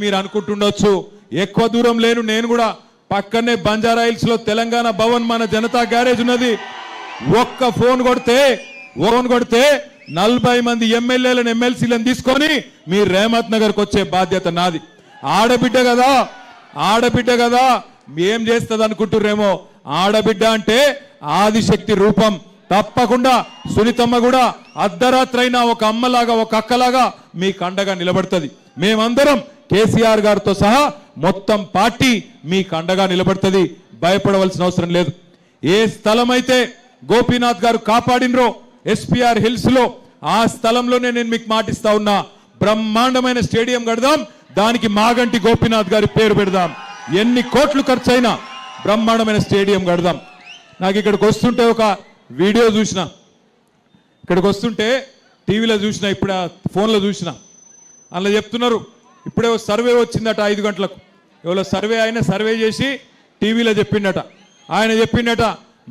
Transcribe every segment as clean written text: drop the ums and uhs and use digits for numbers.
మీరు అనుకుంటుండొచ్చు ఎక్కువ దూరం లేను నేను కూడా పక్కనే బంజారా హిల్స్ లో తెలంగాణ భవన్ మన జనతా గ్యారేజ్ ఉన్నది ఒక్క ఫోన్ కొడితే 40 మంది ఎమ్మెల్యేలను ఎమ్మెల్సీలను తీసుకొని మీ రేమత్ నగర్ కు వచ్చే బాధ్యత నాది ఆడబిడ్డ కదా ఏం చేస్తది అనుకుంటుర్రేమో ఆడబిడ్డ అంటే ఆదిశక్తి రూపం తప్పకుండా సునీతమ్మ కూడా అర్ధరాత్రైనా ఒక అమ్మలాగా ఒక అక్కలాగా మీ కండగా నిలబడుతుంది మేమందరం కేసీఆర్ గారితో సహా మొత్తం పార్టీ మీ కండగా నిలబడుతుంది భయపడవలసిన అవసరం లేదు ఏ స్థలం అయితే గోపీనాథ్ గారు కాపాడినరో ఎస్పీఆర్ హిల్స్ లో ఆ స్థలంలోనే నేను మీకు మాటిస్తా ఉన్నా బ్రహ్మాండమైన స్టేడియం కడదాం దానికి మాగంటి గోపీనాథ్ గారి పేరు పెడదాం ఎన్ని కోట్లు ఖర్చైనా బ్రహ్మాండమైన స్టేడియం కడదాం నాకు ఇక్కడికి వస్తుంటే ఒక వీడియో చూసిన ఇక్కడికి వస్తుంటే టీవీలో చూసిన ఇప్పుడు ఫోన్లో చూసిన అందులో చెప్తున్నారు ఇప్పుడే సర్వే వచ్చిందట 5 గంటలకు ఎవరో సర్వే ఆయన సర్వే చేసి టీవీలో చెప్పిండట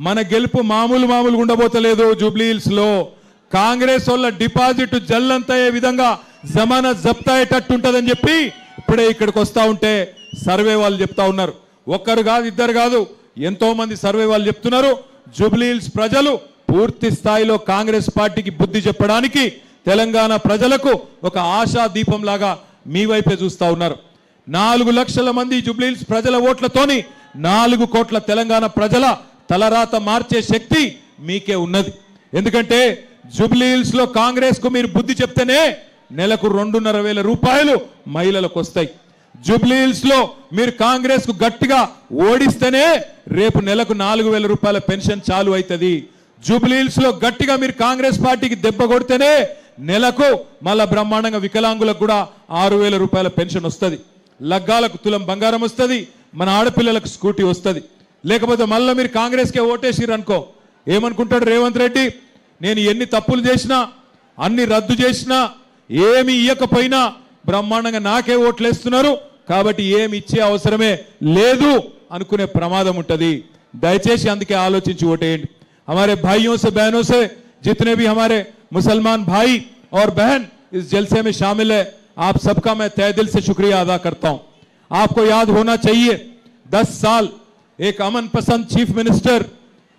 మన గెలుపు మామూలుగా ఉండబోతలేదు జూబ్లీ హిల్స్ లో కాంగ్రెస్ వాళ్ళ డిపాజిట్ జల్లంతయ్యే విధంగా జమానత్ జప్తా అయ్యేటట్టుంటదని చెప్పి ఇప్పుడే ఇక్కడికి వస్తా ఉంటే సర్వే వాళ్ళు చెప్తా ఉన్నారు ఒక్కరు కాదు ఇద్దరు కాదు ఎంతో మంది సర్వే వాళ్ళు చెప్తున్నారు జూబ్లీ హిల్స్ ప్రజలు పూర్తి స్థాయిలో కాంగ్రెస్ పార్టీకి బుద్ధి చెప్పడానికి తెలంగాణ ప్రజలకు ఒక ఆశా దీపం లాగా మీ వైపే చూస్తా ఉన్నారు 4 లక్షల మంది జూబ్లీ హిల్స్ ప్రజల ఓట్లతోని 4 కోట్ల తెలంగాణ ప్రజల తలరాత మార్చే శక్తి మీకే ఉన్నది ఎందుకంటే జూబ్లీ హిల్స్ లో కాంగ్రెస్ కు మీరు బుద్ధి చెప్తేనే నెలకు 2,500 రూపాయలు మహిళలకు వస్తాయి జూబ్లీ హిల్స్ లో మీరు కాంగ్రెస్ కు గట్టిగా ఓడిస్తేనే రేపు నెలకు 4,000 రూపాయల పెన్షన్ చాలు అవుతుంది జూబ్లీ హిల్స్ లో గట్టిగా మీరు కాంగ్రెస్ పార్టీకి దెబ్బ కొడితేనే నెలకు మళ్ళా బ్రహ్మాండంగా వికలాంగులకు కూడా 6,000 రూపాయల పెన్షన్ వస్తుంది లగ్గాలకు తులం బంగారం వస్తుంది మన ఆడపిల్లలకు స్కూటీ వస్తుంది లేకపోతే మళ్ళీ మీరు కాంగ్రెస్కే ఓటేసిరు అనుకో ఏమనుకుంటాడు రేవంత్ రెడ్డి నేను ఎన్ని తప్పులు చేసినా అన్ని రద్దు చేసినా ఏమి ఇయ్యకపోయినా బ్రహ్మాండంగా నాకే ఓట్లేస్తున్నారు కాబట్టి ఏమి ఇచ్చే అవసరమే లేదు అనుకునే ప్రమాదం ఉంటుంది దయచేసి అందుకే ఆలోచించి ఓటేయండి हमारे भाइयों से बहनों से जितने भी हमारे मुसलमान भाई और बहन इस जलसे में शामिल है आप सबका मैं तहे दिल से शुक्रिया अदा करता हूं आपको याद होना चाहिए 10 साल एक अमन पसंद चीफ मिनिस्टर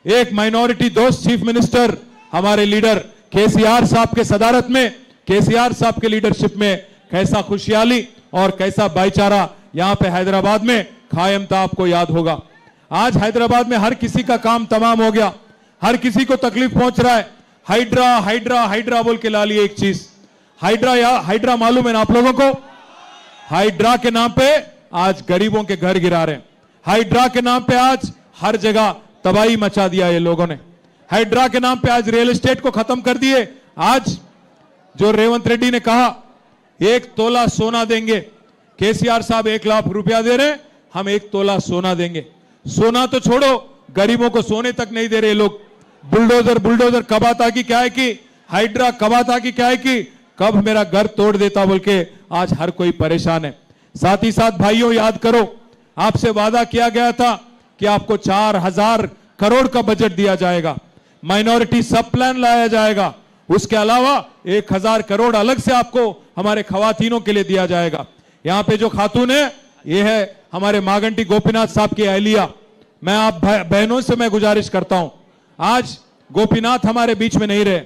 एक माइनॉरिटी दोस्त चीफ मिनिस्टर हमारे लीडर केसीआर साहब के सदारत में केसीआर साहब के लीडरशिप में कैसा खुशहाली और कैसा भाईचारा यहां पे हैदराबाद में कायम था आपको याद होगा आज हैदराबाद में हर किसी का काम तमाम हो गया हर किसी को तकलीफ पहुंच रहा है हाइड्रा हाइड्रा हाइड्रा बोल के ला लिए एक चीज हाइड्रा मालूम है ना आप लोगों को हाइड्रा के नाम पे आज गरीबों के घर गिरा रहे हैं हाइड्रा के नाम पे आज हर जगह तबाही मचा दिया ये लोगों ने हाइड्रा के नाम पे आज रियल एस्टेट को खत्म कर दिए आज जो रेवंत रेड्डी ने कहा 1 तोला सोना देंगे केसीआर साहब 1 लाख रुपया दे रहे हम 1 तोला सोना देंगे सोना तो छोड़ो गरीबों को सोने तक नहीं दे रहे लोग बुलडोजर कब आता कि क्या है कि हाइड्रा कब आता कि क्या है कि कब मेरा घर तोड़ देता बोल के आज हर कोई परेशान है साथ ही साथ भाइयों याद करो आपसे वादा किया गया था कि आपको 4,000 करोड़ का बजट दिया जाएगा माइनॉरिटी सब प्लान लाया जाएगा उसके अलावा 1,000 करोड़ अलग से आपको हमारे खवातीनों के लिए दिया जाएगा यहां पे जो खातून है ये है हमारे मागंटी गोपीनाथ साहब की अहलिया मैं आप बहनों से मैं गुजारिश करता हूं आज गोपीनाथ हमारे बीच में नहीं रहे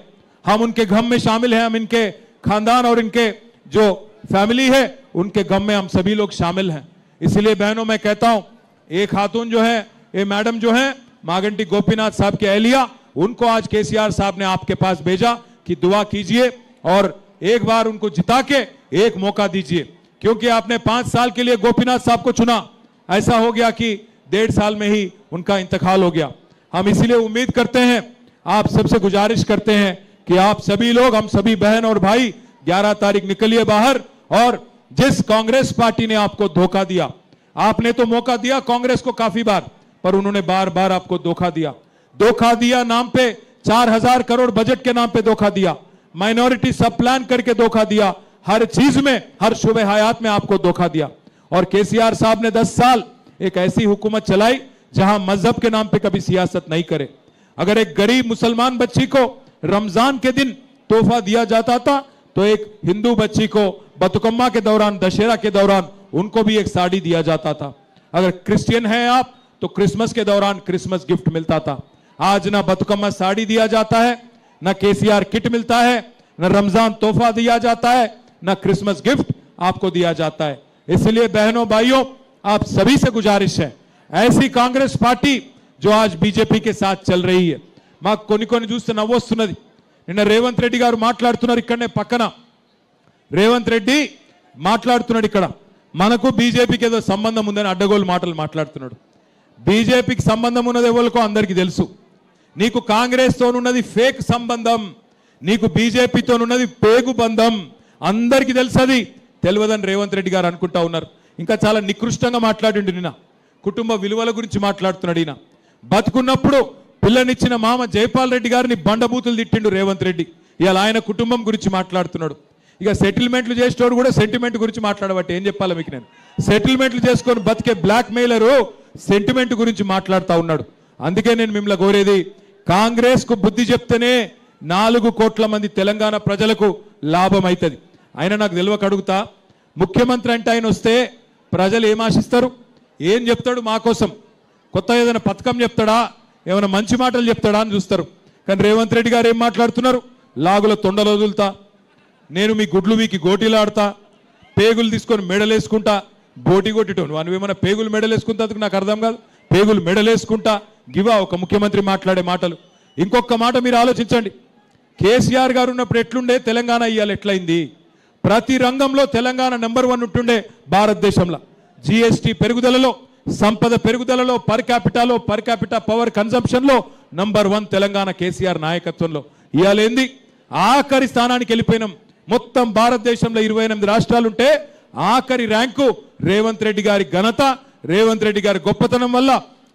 हम उनके गम में शामिल हैं हम इनके खानदान और इनके जो फैमिली है उनके गम में हम सभी लोग शामिल हैं इसलिए बहनों मैं कहता हूं एक खातून जो है ये मैडम जो है मागंटी गोपीनाथ साहब की अहलिया उनको आज केसीआर साहब ने आपके पास भेजा कि दुआ कीजिए और एक बार उनको जिता के एक मौका दीजिए क्योंकि आपने 5 साल के लिए गोपीनाथ साहब को चुना ऐसा हो गया कि 1.5 साल में ही उनका इंतकाल हो गया हम इसीलिए उम्मीद करते हैं आप सबसे गुजारिश करते हैं कि आप सभी लोग हम सभी बहन और भाई 11 तारीख निकलिए बाहर और जिस कांग्रेस पार्टी ने आपको धोखा दिया आपने तो मौका दिया कांग्रेस को काफी बार पर उन्होंने बार बार आपको धोखा दिया नाम पे 4,000 करोड़ बजट के नाम पे धोखा दिया माइनॉरिटी सब प्लान करके धोखा दिया हर चीज में हर शुबे हयात में आपको धोखा दिया और केसीआर साहब ने 10 साल एक ऐसी हुकूमत चलाई जहां मजहब के नाम पे कभी सियासत नहीं करे अगर एक गरीब मुसलमान बच्ची को रमजान के दिन तोहफा दिया जाता था तो एक हिंदू बच्ची को बतुकम्मा के दौरान दशहरा के दौरान उनको भी एक साड़ी दिया जाता था। अगर क्रिश्चियन हैं आप तो क्रिसमस के दौरान क्रिसमस गिफ्ट मिलता था। आज ना बतुकम्मा साड़ी दिया जाता है, ना केसीआर किट मिलता है, ना रमजान तोहफा दिया जाता है, ना क्रिसमस गिफ्ट आपको दिया जाता है। इसलिए बहनों भाइयों, आप सभी से गुजारिश है, ऐसी कांग्रेस पार्टी जो आज बीजेपी के साथ चल रही है, మాకు కొన్ని చూస్తే నవ్వొస్తున్నది। నిన్న రేవంత్ రెడ్డి గారు మాట్లాడుతున్నారు, ఇక్కడనే పక్కన రేవంత్ రెడ్డి మాట్లాడుతున్నాడు, ఇక్కడ మనకు బీజేపీకి ఏదో సంబంధం ఉందని అడ్డగోలు మాటలు మాట్లాడుతున్నాడు। బీజేపీకి సంబంధం ఉన్నది ఎవరికో అందరికీ తెలుసు। నీకు కాంగ్రెస్తో ఉన్నది ఫేక్ సంబంధం, నీకు బీజేపీతో ఉన్నది పేగు బంధం, అందరికీ తెలుసది। తెలియదని రేవంత్ రెడ్డి గారు అనుకుంటా ఉన్నారు। ఇంకా చాలా నికృష్టంగా మాట్లాడిండు నిన్న, కుటుంబ విలువల గురించి మాట్లాడుతున్నాడు ఈయన। బతుకున్నప్పుడు పిల్లనిచ్చిన మామ జైపాల్ రెడ్డి గారిని బండబూతులు తిట్టిండు రేవంత్ రెడ్డి, ఇవాళ ఆయన కుటుంబం గురించి మాట్లాడుతున్నాడు। ఇక సెటిల్మెంట్లు చేసేటోడు కూడా సెంటిమెంట్ గురించి మాట్లాడబట్టి ఏం చెప్పాలి మీకు నేను, సెటిల్మెంట్లు చేసుకొని బతికే బ్లాక్ మెయిలరు సెంటిమెంట్ గురించి మాట్లాడుతూ ఉన్నాడు। అందుకే నేను మిమ్మల్ని కోరేది, కాంగ్రెస్ కు బుద్ధి చెప్తేనే 4 కోట్ల మంది తెలంగాణ ప్రజలకు లాభం అవుతుంది। ఆయన నాకు తెలియక అడుగుతా, ముఖ్యమంత్రి అంటే ఆయన వస్తే ప్రజలు ఏం ఆశిస్తారు, ఏం చెప్తాడు మా కోసం, కొత్త ఏదైనా పథకం చెప్తాడా, ఏమైనా మంచి మాటలు చెప్తాడా అని చూస్తారు। కానీ రేవంత్ రెడ్డి గారు ఏం మాట్లాడుతున్నారు, లాగుల తొండలు వదులుతా, నేను మీ గుడ్లు మీకు గోటీలు ఆడతా, పేగులు తీసుకొని మెడలేసుకుంటా, బోటి కొట్టిటోను నువ్వేమైనా పేగులు మెడలేసుకుంటా, నాకు అర్థం కాదు, పేగులు మెడలేసుకుంటా గివా ఒక ముఖ్యమంత్రి మాట్లాడే మాటలు। ఇంకొక మాట మీరు ఆలోచించండి, కేసీఆర్ గారు ఉన్నప్పుడు ఎట్లుండే తెలంగాణ, ఇవాళ ఎట్లయింది, ప్రతి రంగంలో తెలంగాణ నెంబర్ 1 ఉంటుండే భారతదేశంలో। జీఎస్టీ పెరుగుదలలో, సంపద పెరుగుదలలో, పర్ క్యాపిటా పవర్ కన్సంప్షన్లో నంబర్ 1 తెలంగాణ కేసీఆర్ నాయకత్వంలో। ఇవాళ ఏంది, ఆఖరి స్థానానికి వెళ్ళిపోయినాం। మొత్తం భారతదేశంలో 28 రాష్ట్రాలు ఉంటే ఆఖరి ర్యాంకు రేవంత్ రెడ్డి గారి ఘనత, రేవంత్ రెడ్డి గారి గొప్పతనం వల్ల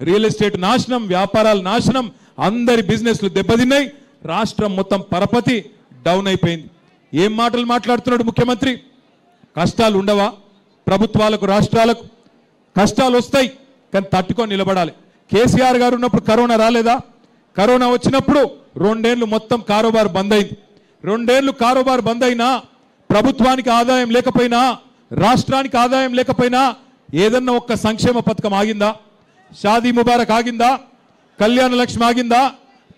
రియల్ ఎస్టేట్ నాశనం, వ్యాపారాలు నాశనం, అందరి బిజినెస్లు దెబ్బతిన్నాయి, రాష్ట్రం మొత్తం పరపతి డౌన్ అయిపోయింది। ఏం మాటలు మాట్లాడుతున్నాడు ముఖ్యమంత్రి, కష్టాలు ఉండవా ప్రభుత్వాలకు, రాష్ట్రాలకు కష్టాలు వస్తాయి, కానీ తట్టుకొని నిలబడాలి। కేసీఆర్ గారు ఉన్నప్పుడు కరోనా రాలేదా, కరోనా వచ్చినప్పుడు 2 ఏళ్ళు మొత్తం కారోబార్ బంద్ అయింది। 2 ఏళ్ళు కారోబార్ బంద్ అయినా, ప్రభుత్వానికి ఆదాయం లేకపోయినా, రాష్ట్రానికి ఆదాయం లేకపోయినా ఏదన్నా ఒక్క సంక్షేమ పథకం ఆగిందా, షాదీ ముబారక్ ఆగిందా, కళ్యాణ లక్ష్మి ఆగిందా,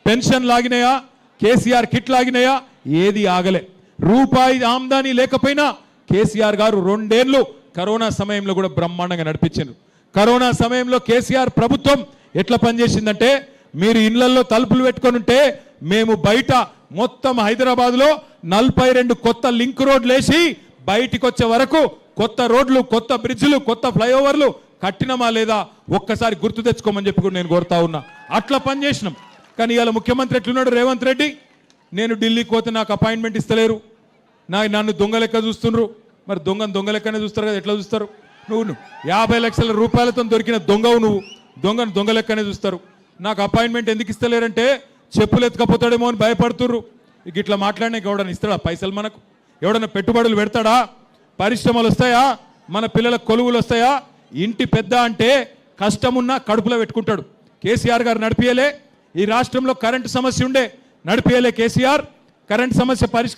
పెన్షన్లు ఆగినాయా, కేసీఆర్ కిట్లు ఆగినాయా, ఏది ఆగలే। రూపాయి ఆమ్దానీ లేకపోయినా కేసీఆర్ గారు 2 ఏళ్ళు కరోనా సమయంలో కూడా బ్రహ్మాండంగా నడిపించారు। కరోనా సమయంలో కేసీఆర్ ప్రభుత్వం ఎట్లా పనిచేసిందంటే, మీరు ఇళ్లలో తలుపులు పెట్టుకొని ఉంటే మేము బయట మొత్తం హైదరాబాద్లో 42 కొత్త లింక్ రోడ్లు వేసి బయటికి వచ్చే వరకు కొత్త రోడ్లు, కొత్త బ్రిడ్జ్లు, కొత్త ఫ్లైఓవర్లు కట్టినమా లేదా ఒక్కసారి గుర్తు తెచ్చుకోమని చెప్పి కూడా నేను కోరుతా ఉన్నా, అట్లా పనిచేసినాం। కానీ ఇవాళ ముఖ్యమంత్రి ఎట్లున్నాడు రేవంత్ రెడ్డి, నేను ఢిల్లీకి పోతే నాకు అపాయింట్మెంట్ ఇస్తలేరు, నన్ను దొంగ లెక్క చూస్తుండ్రు, మరి దొంగ లెక్కనే చూస్తారు కదా, ఎట్లా చూస్తారు, నువ్వు 50 లక్షల రూపాయలతో దొరికిన దొంగవు, నువ్వు దొంగ లెక్కనే చూస్తారు, నాకు అపాయింట్మెంట్ ఎందుకు ఇస్తలేరంటే చెప్పులు ఎత్తుకపోతాడేమో అని భయపడుతుర్రు। ఇక ఇట్లా మాట్లాడినా ఎవడన్నా ఇస్తాడా పైసలు, మనకు ఎవడన్నా పెట్టుబడులు పెడతాడా, పరిశ్రమలు వస్తాయా, మన పిల్లలకు కొలువులు వస్తాయా, ఇంటి పెద్ద అంటే కష్టమున్నా కడుపులో పెట్టుకుంటాడు। కేసీఆర్ గారు నడిపియలే, ఈ రాష్ట్రంలో కరెంటు సమస్య ఉండే, నడిపియలే కేసీఆర్, కరెంటు సమస్య పరిష్కారం